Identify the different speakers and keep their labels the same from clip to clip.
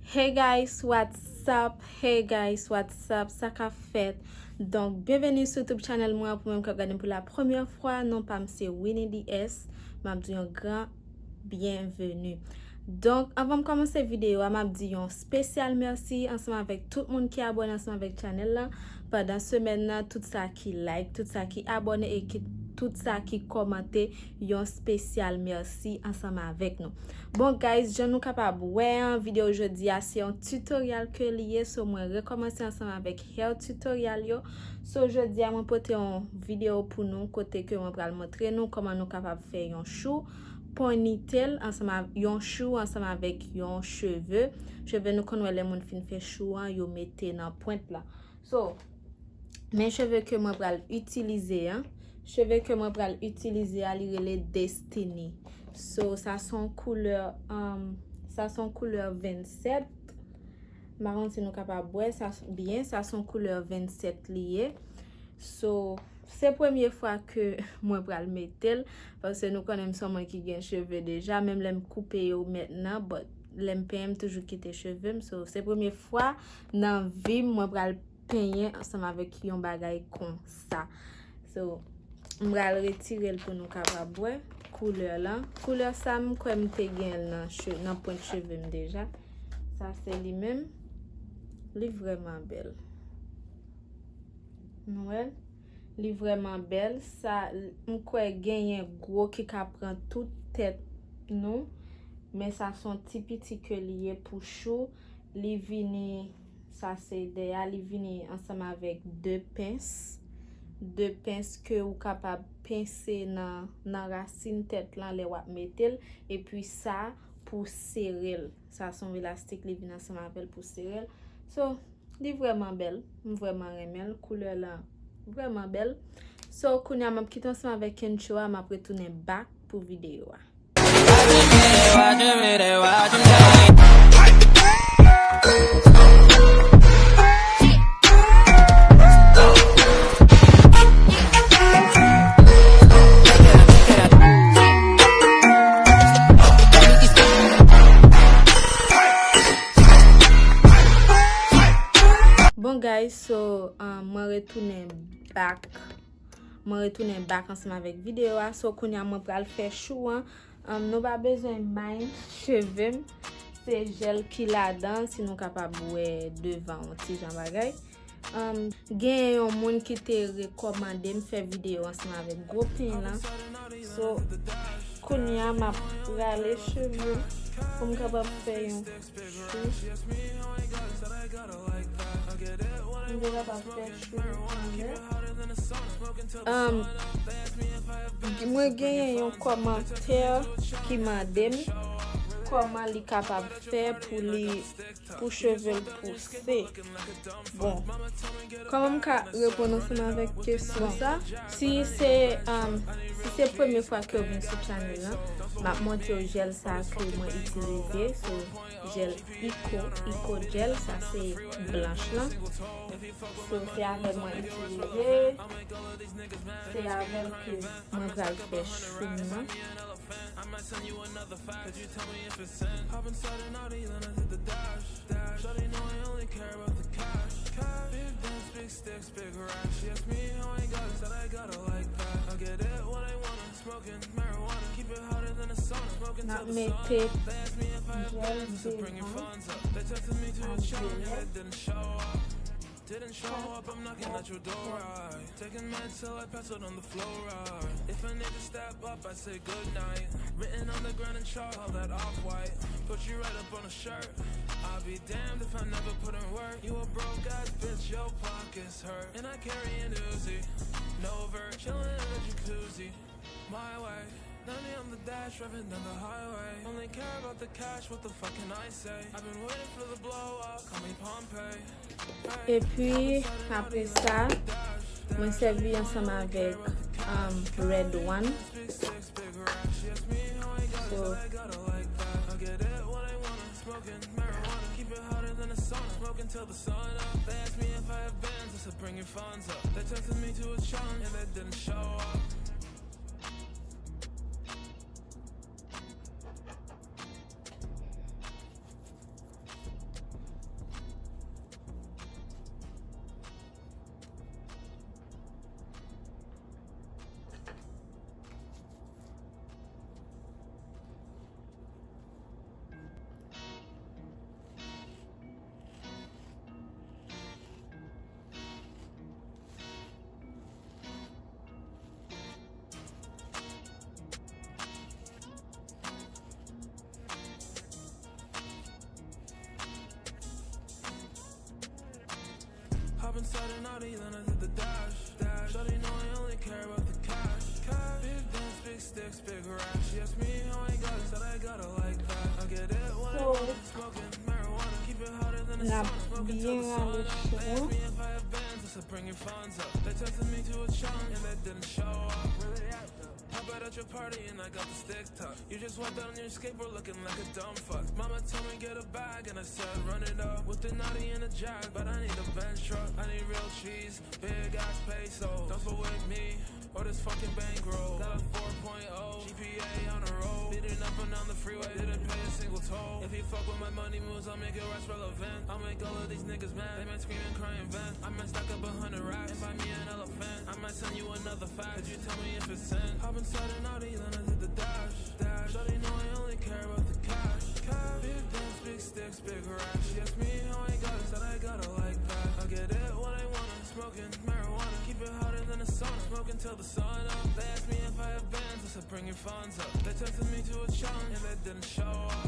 Speaker 1: Hey guys, what's up? Hey guys, what's up? Ça qu'a fait? Donc, bienvenue sur YouTube channel moi pour même regarder pour la première fois. Non pas c'est Winnie DS. M'a dit un grand bienvenue. Donc, avant de commencer la vidéo, m'a dit un spécial merci ensemble avec tout le monde qui est abonné ensemble avec le channel là. Pendant semaine là, tout ça qui like, tout ça qui abonne et tout ça qui commente, un spécial merci ensemble avec nous. Bon guys, je nous capable ouais vidéo aujourd'hui c'est un tutoriel que lié sur moi recommencer ensemble avec hair tutorial yo. So aujourd'hui moi porter une vidéo pour nous côté que on va montrer nous comment nous capable faire un chou ponytail ensemble un chou ensemble avec un cheveux nous connaît les monde fin faire chou yo mettez dans pointe là. So mes cheveux que moi vais utiliser à les Destiny. So ça sont couleur 27. Marron si nous capable boire ça bien, ça sont couleur 27 lié. So c'est première fois que moi pral mettre parce que nous connaissons someone qui gagne cheveux déjà, même l'aime couper yo maintenant, but l'aime PM toujours quitter cheveux. So c'est première fois dans vie moi pral penyen ensemble avec un bagay comme ça. So on va le retirer pour nous capable boire couleur là. Couleur ça comme te gen dans point cheveux déjà. Ça c'est lui même. Lui vraiment belle. Noël. Lui vraiment belle. Ça m'kwe gagner gros qui ka prend toute tête non. Mais ça sont petit que lié pour chou. Li vini ça c'est idéal, il vient ensemble avec deux pinces que vous capable pincer dans racine tête là les wap metel et puis ça pour serrer ça son élastique li vient ensemble avec pour serrer. So li vraiment belle, vraiment remel couleur là vraiment belle. So kounya m'a quitter ensemble avec un Chou m'a retourner back pour vidéo. Bon guys, so moi retourner back ensemble avec vidéo. So kounya moi pral faire chou nous pas besoin main cheveux, c'est gel qui là-dedans si nous capable devant petit Jean bagay. Gen yon moun qui te recommandé me faire vidéo ensemble avec gros pin là. So kounya m'a pral les cheveux pour me capable faire un moi gagne un commentaire qui m'a dit comment li capable faire pour cheveux pousser. Bon, comment ka répondre ensemble avec question ça? Si c'est première fois que vous sur channel là, m'a montré gel ça que moi utiliser, so gel Eco gel ça c'est blanche là. So c'est avec moi utiliser. C'est avec que moi va faire chou. I might send you another fact. Could you tell me if it's senp? I've been starting out even into the dash. Shawty know I only care about the cash. Big guns, big sticks, big racks. She asked me how I got it, said I got it like that. I get it what I want, smoking marijuana. Keep it hotter than a sauna. Smoking till the sun. They asked me if I have plans to bring your funds up. They texted me to a show and it didn't show up. Didn't show up, I'm knocking at your door, right? Taking meds till I pass out on the floor, right? If I need to step up, I say goodnight. Written on the ground in chalk, all that off-white. Put you right up on a shirt. I'll be damned if I never put in work. You a broke ass bitch, your pockets hurt. And I carry an Uzi, no vert, chillin' in a jacuzzi. My way. Nanny on the dash, driving down the highway. Only care about the cash, what the fuck can I say? I've been waiting for the blow up, call me Pompeii. Et puis après ça, moi servi ensemble avec red one. So smoking till the sun up. They asked me if I have bands, I said bring your funds up. They texted me to a challenge and they didn't show up.
Speaker 2: starting naughty, then I hit the dash. Shawty know I only care about the cash. Big dance, big sticks, big racks. She asked me how I got it, said I got it like that. I get it when I want it, smoking marijuana. Keep it hotter than the sun, smoking till the sun up. They asked me if I have bands, I said bring your funds up. They tested me to a challenge and that didn't show up. Where they at though? Pop out at your party and I got the stick tuck. You just walked out on your skateboard looking like a dumb fuck. Mama told me get a bag and I said run it up. With the naughty and a jag, but I need a bench truck. I need real cheese, big ass peso. Don't fuck with me or this fucking bankroll. Got a 4.0 GPA on the road. Beating up and down the freeway, didn't pay a single toll. If you fuck with my money moves, I'll make it rest relevant. I'll make all of these niggas mad. They might scream and cry and vent. I might stack up 100 racks and buy me an elephant. I might send you another fact. Could you tell me if it's sent? Hop inside an Audi, then I hit the dash. Shawty know I only care about the cash. Big dance, big sticks, big racks. She asked me how I got it, said I got it like that. I get it when I want it, smoking marijuana. Keep it hotter than the sun, smoking till the sun up. They asked me if I have bands, I said bring your funds up. They tested me to a challenge and that didn't show up.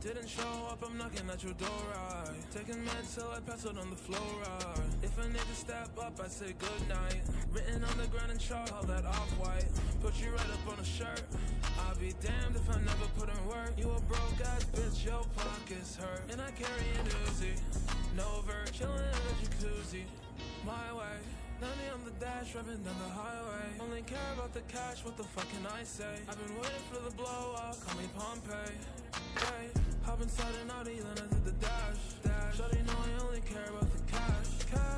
Speaker 2: Didn't show up, I'm knocking at your door, right? Taking meds till I pass out on the floor, right? If a nigga step up, I say goodnight. Written on the ground in chalk, all that off-white. Put you right up on a shirt. I'll be damned if I never put in work. You a broke ass bitch, your pockets hurt. And I carry an Uzi, no vert, chillin' in a jacuzzi. My way, 90 on the dash, driving down the highway. Only care about the cash, what the fuck can I say? I've been waiting for the blow up, call me Pompeii. Hey, hop inside an Audi, then I hit the dash. Shawty know I only care about the cash.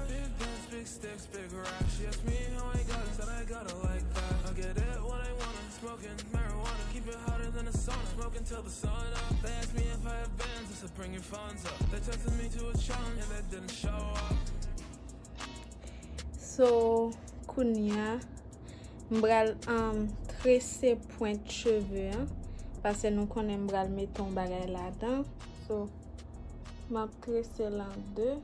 Speaker 2: Big dance, big sticks, big racks. She asked me how I got it, said I got it like that. I get it when I want it, smoking marijuana. Keep it hotter than the sun, smoking till the sun up. They asked me if I have bands, I said bring your funds up. They tested me to a challenge and that didn't show up.
Speaker 1: So, kounya, mbral tresse point cheve, parce que nous connaissons mbral meton bagay là-dedans. So, m'a tresse l'en deux.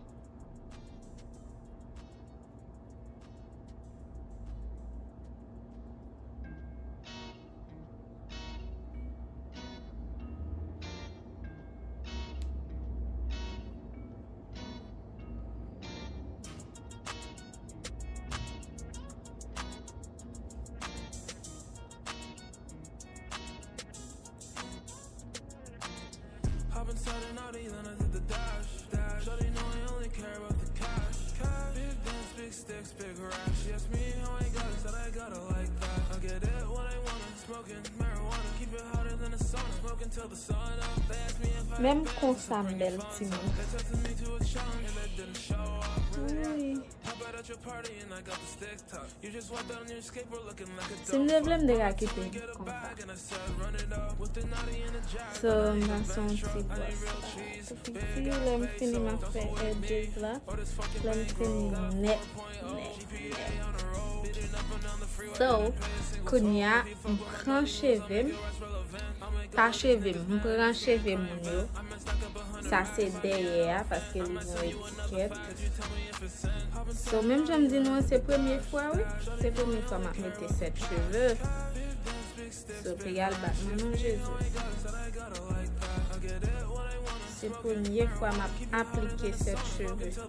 Speaker 2: Hop inside an Audi, then I hit the dash. Shawty know I only care about the cash. Big dance, big sticks, big racks. She asked me how I got it, said I got it like that. I get it when I want it, smoking marijuana. Keep it hotter than the sun, smoking till the sun up. They asked me if I
Speaker 1: Même kon sa bel ti moun.
Speaker 2: They tested me to a challenge and that didn't show up.
Speaker 1: Oui.
Speaker 2: Pop out at your party and I got the stick tuck. You just walked out on your skateboard looking like a
Speaker 1: Si mde vle mde ka kite kon sa.
Speaker 2: and I said run it up with the naughty and a jack.
Speaker 1: So, m'a son ti boss. Si lem fini ma fe edges la, lem fini net. So, kounya, mpran cheve, pa cheve, mpran cheve moun yo. Sa se derrière parce que li yon étiquette. So, même j'aime dire non, c'est première fois, oui. C'est première fois m'a mette cette cheveux. So, pégal bat maman Jésus. C'est première fois m'a appliqué cette cheveux. So,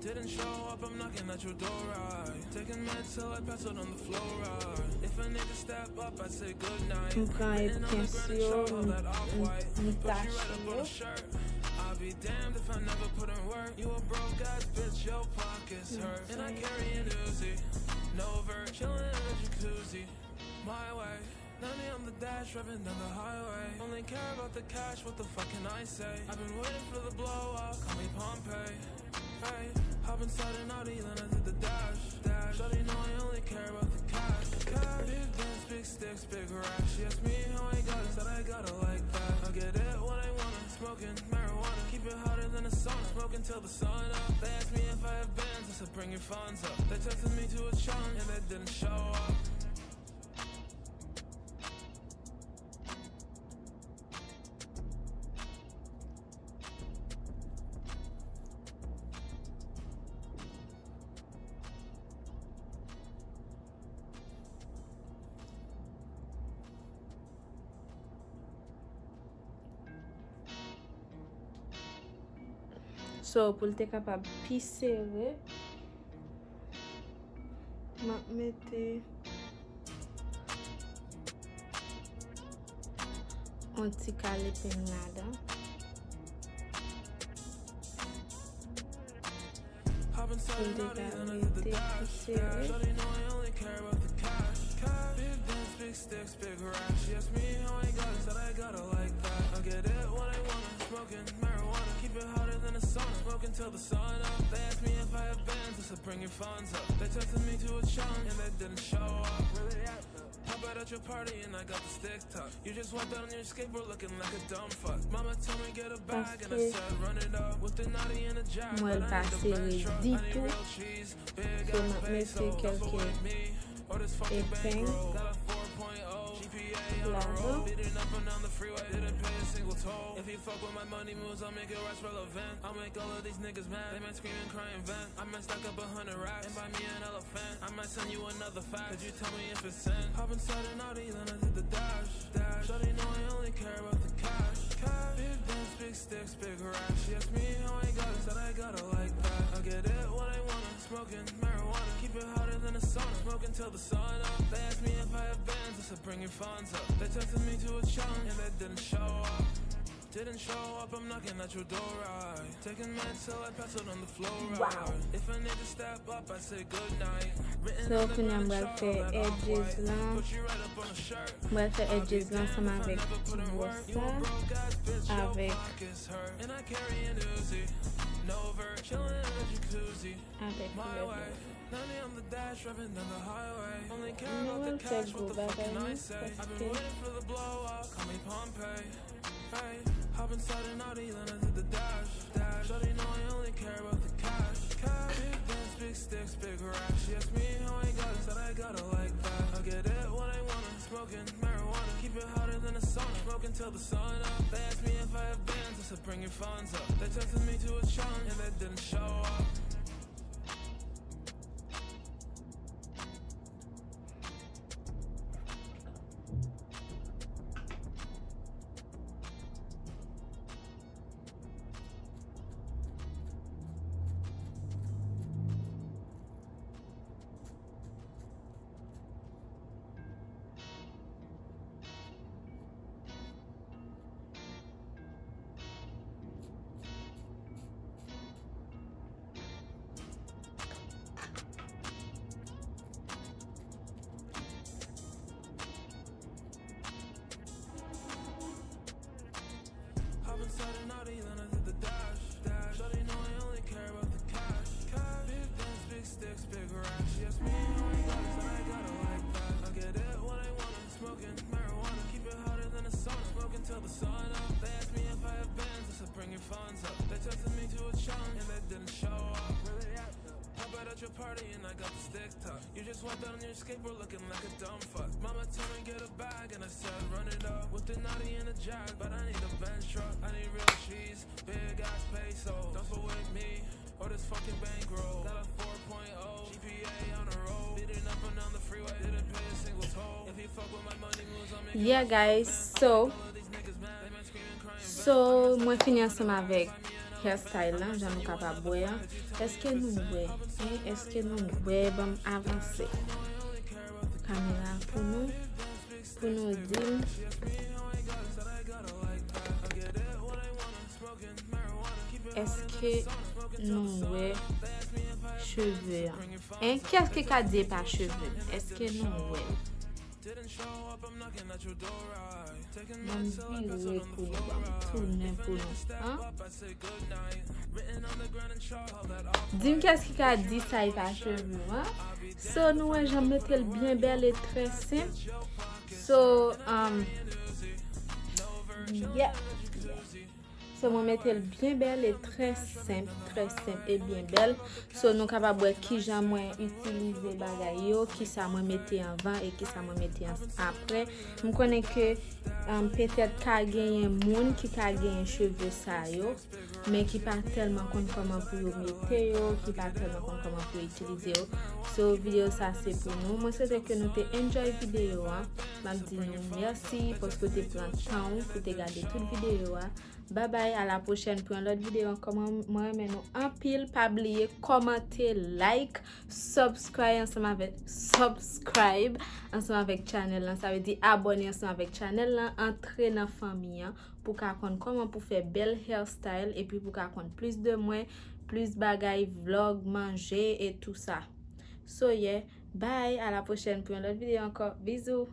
Speaker 2: Didn't show up, I'm knocking at your door, right? Taking meds till I pass out on the floor, right? If a nigga step up, I say goodnight.
Speaker 1: mpran extension, m'tache yo.
Speaker 2: I'll be damned if I never put in work. You a broke ass bitch, your pockets hurt. And I carry an Uzi, no vert, chillin' in a jacuzzi. My way, 90 on the dash, driving down the highway. Only care about the cash, what the fuck can I say? I've been waiting for the blow up, call me Pompeii. Hey, hop inside an Audi, then I hit the dash. Shawty know I only care about the cash. Big dance, big sticks, big racks. She asked me how I got it, said I got it like that. I get it when I want it, smoking marijuana. Keep it hotter than the sun, smoking till the sun up. They asked me if I have bands, I said bring your funds up. They tested me to a challenge and that didn't show up.
Speaker 1: So, pour être capable de plus serrer, je vais mettre un petit calé là. Pour être plus serré. Big sticks, big racks. She asked me how I got it, said I got it like that. I get it when I want it, smoking marijuana. Keep it hotter than a sauna, smoking till the sun up. They asked me if I have bands, I said bring your funds up. They tested me to a challenge and they didn't show up. Where they at though? Pop out at your party and I got the stick tuck. You just walked out on your skateboard looking like a dumb fuck. Mama told me get a bag and I said run it up with the naughty and a jack. Moi, elle passe du tout. So, je vais mettre quelques épingles. Là-bas.
Speaker 2: If you fuck with my money moves, I'll make it rest relevant. I'll make all of these niggas mad. They might scream and cry and vent. I might stack up 100 racks and buy me an elephant. I might send you another fact. Could you tell me if it's sent? Hop inside an Audi, then I did the dash. Shawty know I only care about the cash. Big dance, big sticks, big racks. She asked me how I got it, said I got it like that. I get it when I want it, smoking marijuana. Keep it hotter than a sauna, smoking till the sun up. They asked me if I have bands, I said bring your funds up. They tested me to a challenge and they didn't show up. Didn't show up, I'm knocking at your door, right? Taking meds till I pass it on the floor, right?
Speaker 1: Wow.
Speaker 2: If I need to step up, I say good night.
Speaker 1: So, on va faire edges là. On va faire edges là ensemble avec ça, avec
Speaker 2: on the dash, driving down the highway. Only care
Speaker 1: about
Speaker 2: about the cash, what the fuck can I
Speaker 1: bagaille,
Speaker 2: say?
Speaker 1: parce
Speaker 2: I've
Speaker 1: que
Speaker 2: been waiting for the blowout, call me Pompeii. Hey, hop inside an Audi, then I did the dash. Shawty know I only care about the cash. Big dance, big sticks, big racks. She asked me how I got it, said I got it like that. I get it when I want it, smoking marijuana. Keep it hotter than a sauna, smoking till the sun up. They asked me if I have bands, I said bring your funds up. They tested me to a challenge and they didn't show up. Inside an Audi, then I did the dash. Shawty know I only care about the cash. Big dance, big sticks, big racks. She asked me how I got it, said I got it like that. I get it when I want it, smoking marijuana. Keep it hotter than a sauna, smoking till the sun up. They asked me if I have bands, I said bring your funds up. They tested me to a challenge and they didn't show up. Where they at though? Pop out at your party and I got the stick tuck. You just walked out on your skateboard looking like a dumb fuck. Mama told me get a bag and I said run it up with the naughty and a jack, but I need a Benz truck. I need real cheese, big ass peso. Don't fuck with me or this fucking bankroll. Got a 4.0 GPA on the road. Beating up and down the freeway, didn't pay a single toll. If you fuck with my money moves, I'm making
Speaker 1: yeah guys, so moi fini ensemble avec hairstyle là, j'en ai capable boire. Est-ce que nous bon avancer caméra pour nous dire est-ce que nous cheveux hein? Qu'est-ce que qu'a dit par cheveux? Est-ce que nous dis-moi qu'est-ce qu'il a dit ça par cheveux hein? So nous j'aime mettre bien belle et très simple. So yeah. So moi mettre bien belle et très simple et bien belle. So nous capable qui jamais utiliser bagay yo, qui ça moi mettre avant et qui ça moi mettre après. Je connais que peut-être qu'a gagner monde qui qu'a gagner cheveux ça yo, mais qui pas tellement connaît comment pour mettre yo, qui pas tellement connaît comment pour utiliser yo. So vidéo ça c'est pour nous. Moi c'était que nous te enjoy vidéo hein. M'a dit nous merci parce que tu prends temps pour te regarder toute vidéo hein. Bye bye, à la prochaine pour une autre vidéo. Encore moi maintenant en pile, pas oublier commenter, like, subscribe ensemble avec channel là. Ça veut dire abonner ensemble avec channel là, entrer dans famille pour qu'on connaisse comment pour faire belle hairstyle et puis pour qu'on connaisse plus de moi, plus bagaille, vlog, manger et tout ça. So yeah, bye, à la prochaine pour une autre vidéo encore. Bisous.